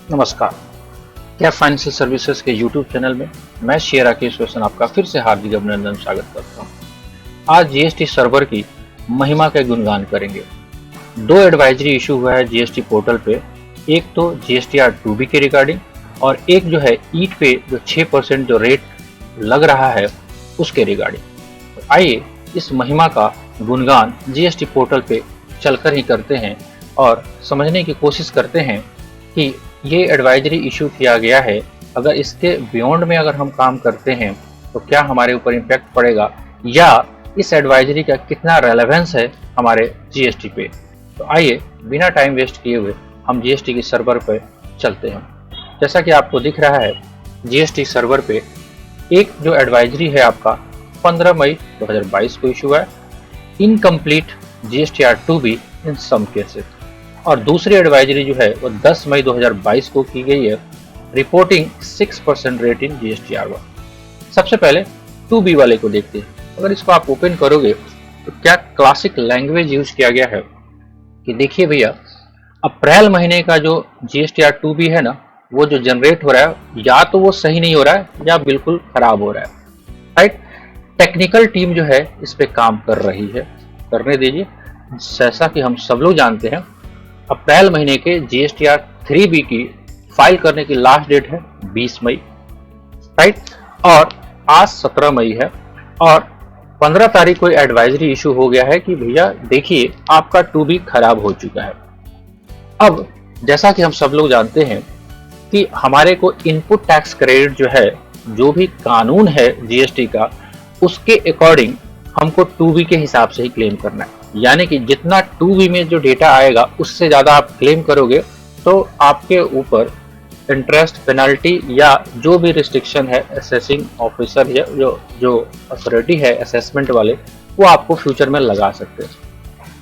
नमस्कार। क्या financial services के यूट्यूब चैनल में मैं शेयर राकेश रोशन आपका फिर से हार्दिक अभिनंदन स्वागत करता हूं। आज जीएसटी सर्वर की महिमा का गुणगान करेंगे। दो एडवाइजरी इशू हुआ है जीएसटी पोर्टल पे, एक तो जीएसटीआर 2B के रिगार्डिंग और एक जो है ईट पे जो 6% जो रेट लग रहा है उसके रिगार्डिंग। तो आइए इस महिमा का गुणगान जीएसटी पोर्टल पे चलकर ही करते हैं और समझने की कोशिश करते हैं कि ये एडवाइजरी इशू किया गया है, अगर इसके बियॉन्ड में अगर हम काम करते हैं तो क्या हमारे ऊपर इम्पैक्ट पड़ेगा या इस एडवाइजरी का कितना रेलेवेंस है हमारे जीएसटी पे। तो आइए बिना टाइम वेस्ट किए हुए हम जीएसटी की सर्वर पे चलते हैं। जैसा कि आपको दिख रहा है जीएसटी सर्वर पे एक जो एडवाइजरी है आपका 15 मई 2022 को इशू है, इनकम्प्लीट जीएसटीआर 2B इन सम केसेस, और दूसरी एडवाइजरी जो है वो 10 मई 2022 को की गई है, रिपोर्टिंग 6% रेट इन जीएसटीआर 1। सबसे पहले 2B वाले को देखते हैं। अगर इसको आप ओपन करोगे तो क्या क्लासिक लैंग्वेज यूज किया गया है कि देखिए भैया, अप्रैल महीने का जो जीएसटीआर 2B है ना, वो जो जनरेट हो रहा है या तो वो सही नहीं हो रहा है या बिल्कुल खराब हो रहा है। राइट, टेक्निकल टीम जो है इस पे काम कर रही है, करने दीजिए। जैसा कि हम सब लोग जानते हैं अप्रैल महीने के जीएसटीआर 3B की फाइल करने की लास्ट डेट है 20 मई, राइट, और आज 17 मई है और 15 तारीख को एडवाइजरी इशू हो गया है कि भैया देखिए आपका 2B खराब हो चुका है। अब जैसा कि हम सब लोग जानते हैं कि हमारे को इनपुट टैक्स क्रेडिट जो है, जो भी कानून है जीएसटी का, उसके अकॉर्डिंग हमको 2B के हिसाब से ही क्लेम करना है। यानी कि जितना 2B में जो डेटा आएगा उससे ज़्यादा आप क्लेम करोगे तो आपके ऊपर इंटरेस्ट, पेनल्टी या जो भी रिस्ट्रिक्शन है असेसिंग ऑफिसर या जो अथॉरिटी है असेसमेंट वाले, वो आपको फ्यूचर में लगा सकते हैं।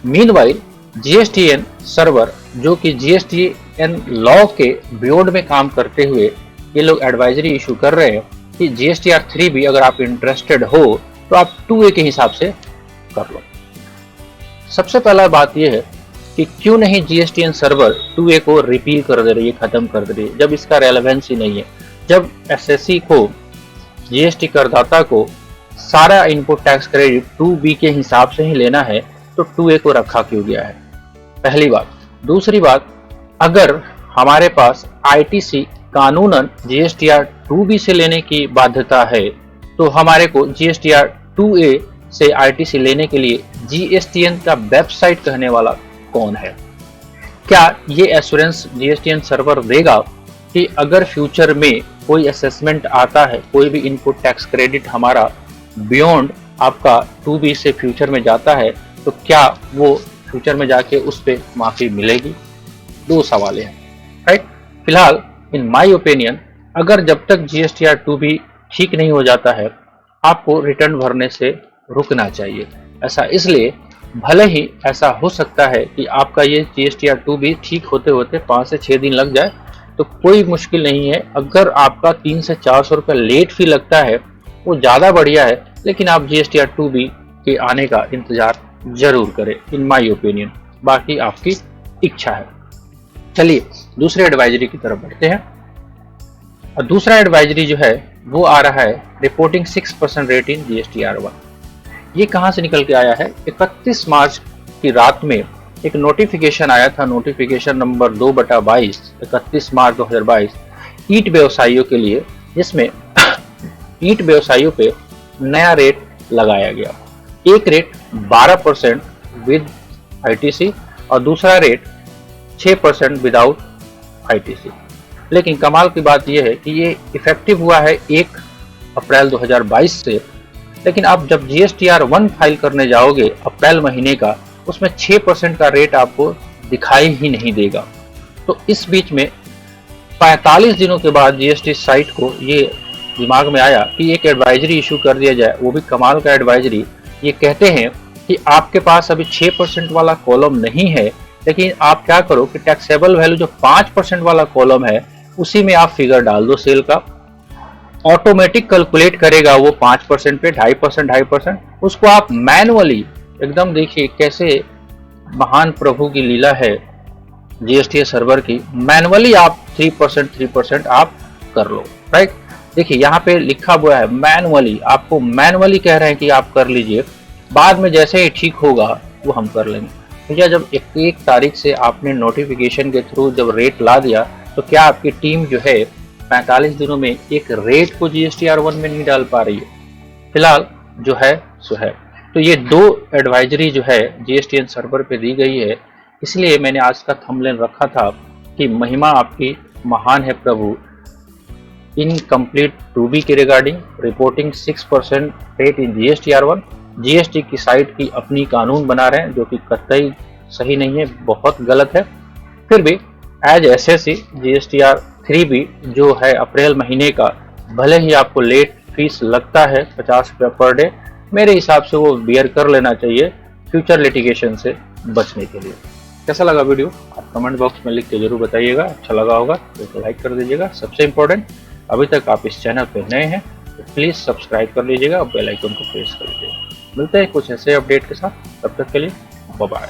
मीनवाइल जीएसटीएन सर्वर जो कि जीएसटीएन लॉ के बियॉन्ड में काम करते हुए ये लोग एडवाइजरी इशू कर रहे हैं कि जीएसटीआर 3B अगर आप इंटरेस्टेड हो तो आप 2A के हिसाब से कर लो। सबसे पहला बात यह है कि क्यों नहीं जीएसटीएन सर्वर 2A को रिपील कर दे रही है, खत्म कर दे रही है, जब इसका रेलेवेंस ही नहीं है। जब एसएससी को, जीएसटी करदाता को सारा इनपुट टैक्स क्रेडिट 2B के हिसाब से ही लेना है तो 2A को रखा क्यों गया है, पहली बात। दूसरी बात, अगर हमारे पास आईटीसी कानूनन जीएसटीआर 2B से लेने की बाध्यता है तो हमारे को जीएसटीआर 2A से आईटीसी लेने के लिए जीएसटीएन का वेबसाइट कहने वाला कौन है? क्या ये एश्योरेंस जीएसटीएन सर्वर देगा कि अगर फ्यूचर में कोई असेसमेंट आता है, कोई भी इनपुट टैक्स क्रेडिट हमारा बियॉन्ड आपका 2B से फ्यूचर में जाता है तो क्या वो फ्यूचर में जाके उस पर माफी मिलेगी? दो सवाल हैं, राइट। फिलहाल इन माय ओपिनियन, अगर जब तक जीएसटीआर 2B ठीक नहीं हो जाता है आपको रिटर्न भरने से रुकना चाहिए। ऐसा इसलिए, भले ही ऐसा हो सकता है कि आपका ये जीएसटीआर 2B ठीक होते होते 5 से 6 दिन लग जाए, तो कोई मुश्किल नहीं है। अगर आपका 300 से 400 रुपये लेट फी लगता है वो ज़्यादा बढ़िया है, लेकिन आप जीएसटीआर 2B के आने का इंतजार जरूर करें, इन माई ओपिनियन। बाकी आपकी इच्छा है। चलिए दूसरे एडवाइजरी की तरफ बढ़ते हैं। और दूसरा एडवाइजरी जो है वो आ रहा है रिपोर्टिंग 6% रेट इन जीएसटीआर 1। ये कहाँ से निकल के आया है? 31 मार्च की रात में एक नोटिफिकेशन आया था, नोटिफिकेशन नंबर 2/22 31 मार्च 2022 ईट व्यवसायियों के लिए, जिसमें ईट व्यवसायियों पे नया रेट लगाया गया। एक रेट 12% विद आईटीसी और दूसरा रेट 6% विदाउट आईटीसी। लेकिन कमाल की बात यह है कि ये इफेक्टिव हुआ है 1 अप्रैल 2022 से, लेकिन आप जब जीएसटीआर 1 फाइल करने जाओगे अप्रैल महीने का, उसमें 6% का रेट आपको दिखाई ही नहीं देगा। तो इस बीच में 45 दिनों के बाद जीएसटी साइट को ये दिमाग में आया कि एक एडवाइजरी इशू कर दिया जाए, वो भी कमाल का एडवाइजरी। ये कहते हैं कि आपके पास अभी 6% वाला कॉलम नहीं है, लेकिन आप क्या करो कि टैक्सेबल वैल्यू जो 5% वाला कॉलम है उसी में आप फिगर डाल दो सेल का, ऑटोमेटिक कैलकुलेट करेगा वो 5% पे 2.5%, उसको आप मैनुअली एकदम, देखिए कैसे महान प्रभु की लीला है जीएसटी सर्वर की, मैनुअली आप 3% आप कर लो, राइट। देखिए यहाँ पे लिखा हुआ है मैनुअली, आपको मैनुअली कह रहे हैं कि आप कर लीजिए, बाद में जैसे ही ठीक होगा वो हम कर लेंगे। भैया जब 1 तारीख से आपने नोटिफिकेशन के थ्रू जब रेट ला दिया, तो क्या आपकी टीम जो है 45 दिनों में एक रेट को GSTR1 में नहीं डाल पा रही है? फिलहाल जो है सो है। तो ये 2 एडवाइजरी जो है GSTN सर्वर पे दी गई है, इसलिए मैंने आज का थंबनेल रखा था कि महिमा आपकी महान है प्रभु, इनकम्प्लीट टूबी के regarding reporting 6% rate in GSTR1। GST की साइट की अपनी कानून बना रहे हैं जो कि कतई सही नहीं है, बहुत गलत है। फिर भी एज एसएससी GSTR3 भी जो है अप्रैल महीने का, भले ही आपको लेट फीस लगता है 50 रुपये पर डे, मेरे हिसाब से वो बियर कर लेना चाहिए फ्यूचर लिटिगेशन से बचने के लिए। कैसा लगा वीडियो आप कमेंट बॉक्स में लिख के जरूर बताइएगा। अच्छा लगा होगा तो लाइक कर दीजिएगा। सबसे इम्पोर्टेंट, अभी तक आप इस चैनल पे नए हैं तो प्लीज़ सब्सक्राइब कर लीजिएगा और बेल आइकन को प्रेस कर लीजिएगा। मिलते हैं कुछ ऐसे अपडेट के साथ, तब तक के लिए बाय बाय।